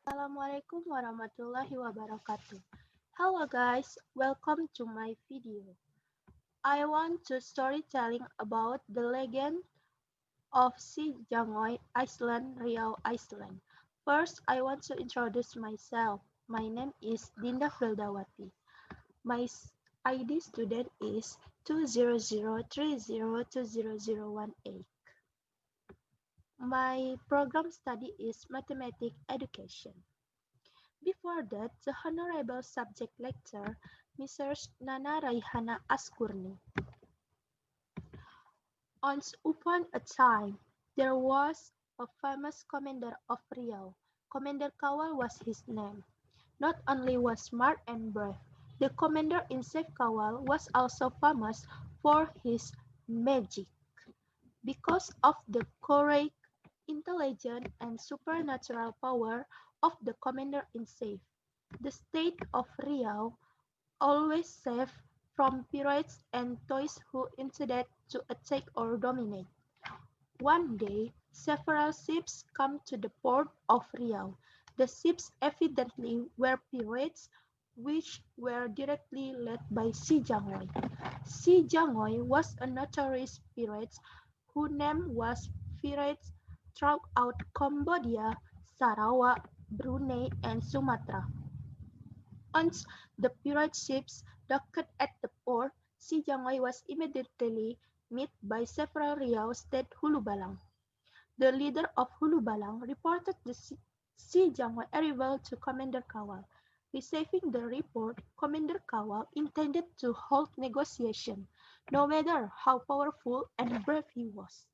Assalamualaikum warahmatullahi wabarakatuh. Hello guys, welcome to my video. I want to storytelling about the legend of Si Jangoi Island, Riau Island. First, I want to introduce myself. My name is Dinda Frildawati. My ID student is 20030200018. My program study is Mathematics Education. Before that, the Honorable Subject Lecturer, Mrs. Nana Raihana Askurny. Once upon a time, there was a famous commander of Riau. Commander Kawal was his name. Not only was smart and brave, the commander-in-chief Kawal was also famous for his magic. Because of the courage, intelligence, and supernatural power of the commander-in-chief, the state of Riau always safe from pirates and toys who intended to attack or dominate. One day, several ships came to the port of Riau. The ships evidently were pirates, which were directly led by Si Jangoi. Si Jangoi was a notorious pirate whose name was pirates throughout Cambodia, Sarawak, Brunei, and Sumatra. Once the pirate ships docked at the port, Si Jangoi was immediately met by several Riau state Hulubalang. The leader of Hulubalang reported the Si Jangoi arrival to Commander Kawal. Receiving the report, Commander Kawal intended to hold negotiation, no matter how powerful and brave he was.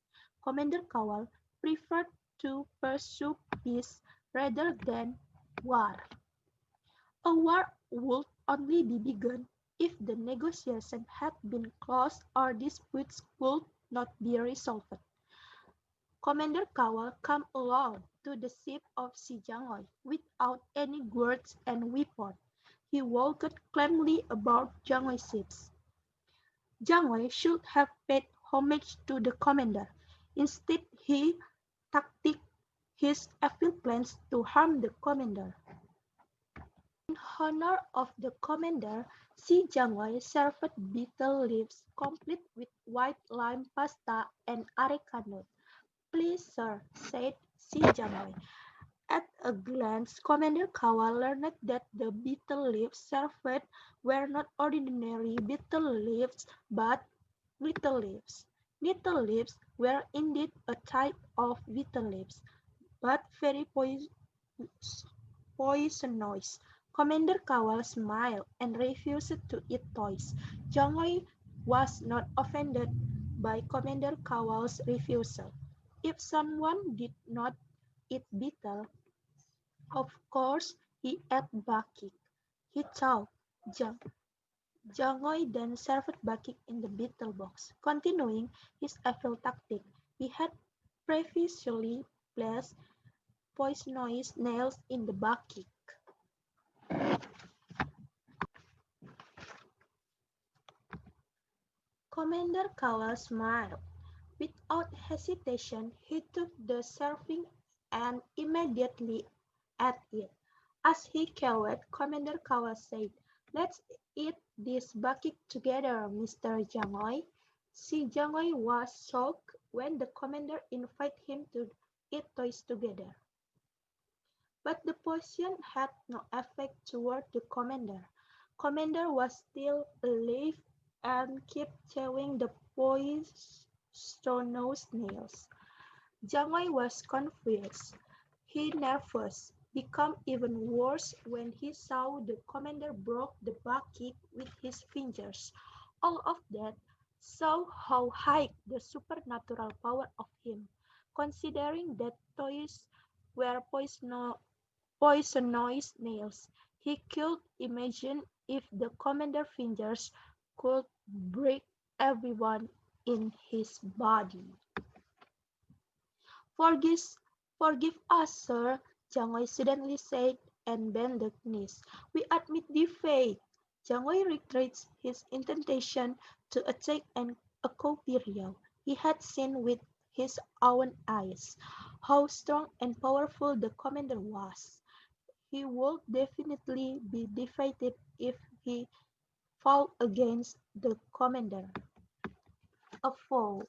Commander Kawal preferred to pursue peace rather than war. A war would only be begun if the negotiation had been closed or disputes could not be resolved. Commander Kawal came along to the ship of Si Jangoi without any words and weapons. He walked calmly about Jangoi's ships. Jangoi should have paid homage to the commander. Instead, he tactics his evil plans to harm the commander. In honor of the commander, Si Jangoi served betel leaves complete with white lime pasta and areca nut. "Please, sir," said Si Jangoi. At a glance, Commander Kawal learned that the betel leaves served were not ordinary betel leaves but nettle leaves. Nettle leaves were indeed a type of betel leaves, but very poisonous. Commander Kawal smiled and refused to eat toys. Jangoi was not offended by Commander Kawal's refusal. If someone did not eat betel, of course he ate bakik. He thought. Jangoi then served bakik in the betel box. Continuing his evil tactic, he had previously placed poisonous nails in the bakik. Commander Kawal smiled. Without hesitation, he took the serving and immediately ate it. As he cowed, Commander Kawal said, "Let's eat this bakik together, Mr. Jangoi." Si Jangoi was shocked when the commander invited him to eat toys together. But the poison had no effect toward the commander. Commander was still alive and kept chewing the poisonous nails. Jangoi was confused. He nervous, became even worse when he saw the commander broke the bucket with his fingers. All of that show how high the supernatural power of him. Considering that toys were poisonous nails, he could imagine if the commander fingers could break everyone in his body. Forgive, forgive us, sir, Jangoi suddenly said and bent the knees. We admit defeat. Jangoi reiterates his intention to attack and occupy Riau. He had seen with his own eyes how strong and powerful the commander was. he would definitely be defeated if he fought against the commander. A foe.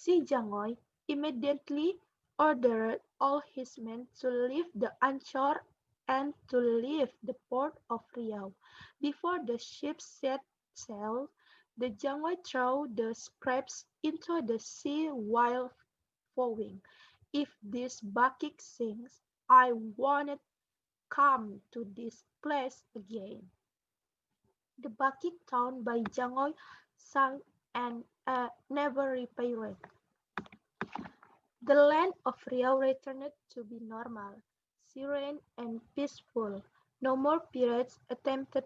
Jangoi immediately ordered all his men to leave the onshore and to leave the port of Riau. Before the ships set sail, the Jangoi threw the scraps into the sea while vowing, "If this bucket sinks, I won't come to this place again." The bucket found by Jangoi sank and never repaired. The land of Riau returned to be normal, serene and peaceful. No more pirates attempted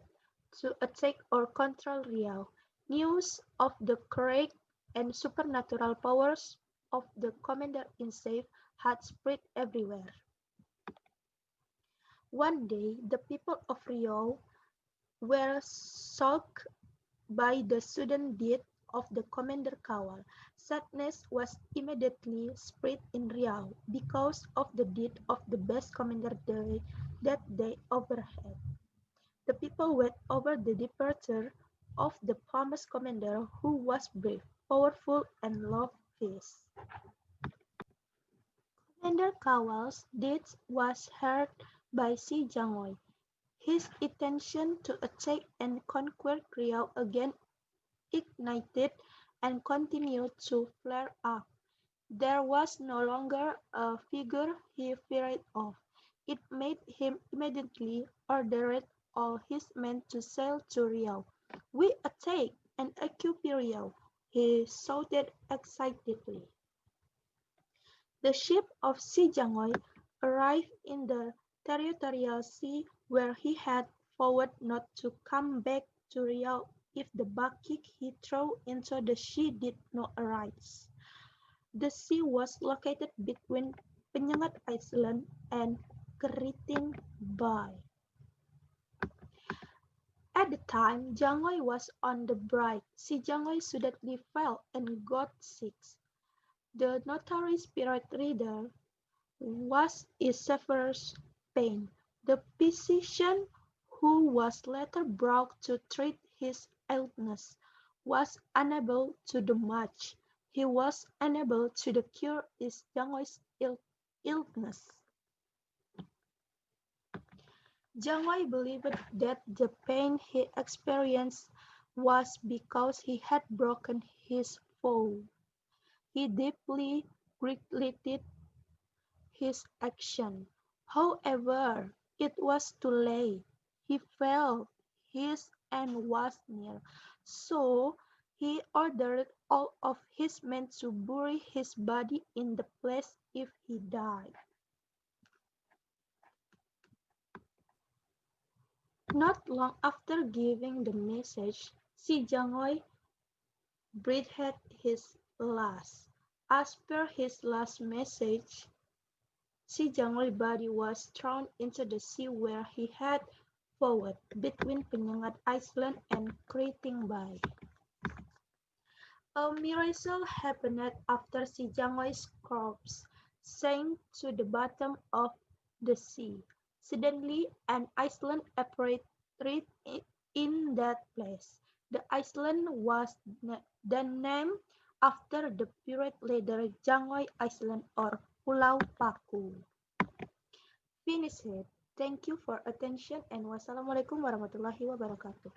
to attack or control Riau. News of the courage and supernatural powers of the commander-in-chief had spread everywhere. One day, the people of Riau were shocked by the sudden death of the Commander Kawal. Sadness was immediately spread in Riau because of the death of the best commander that they overhead. The people wept over the departure of the famous commander who was brave, powerful, and loved peace. Commander Kawal's death was heard by Jangoi. His intention to attack and conquer Riau again ignited and continued to flare up. There was no longer a figure he feared of. It made him immediately order all his men to sail to Riau. "We attack and occupy Riau," he shouted excitedly. The ship of Jangoi arrived in the territorial sea where he had vowed not to come back to Riau if the bucket he threw into the sea did not arise. The sea was located between Penyengat Island and Keriting Bay. At the time Jangoi was on the bride, Jangoi suddenly fell and got sick. The notorious pirate reader was in severe pain. The physician, who was later brought to treat his illness, was unable to do much. He was unable to cure his Jangoi's illness. Jangoi believed that the pain he experienced was because he had broken his vow. He deeply regretted his action. However, it was too late. He felt his end was near, so he ordered all of his men to bury his body in the place if he died. Not long after giving the message, Jangoi breathed his last. As per his last message, Jangoi's body was thrown into the sea where he had vowed, between Penyengat Island and Keriting Bay. A miracle happened after Jangoi's corpse sank to the bottom of the sea. Suddenly, an island appeared in that place. The island was then named after the pirate leader Jangoi Island or Pulau Paku. Finish it. Thank you for attention and wassalamualaikum warahmatullahi wabarakatuh.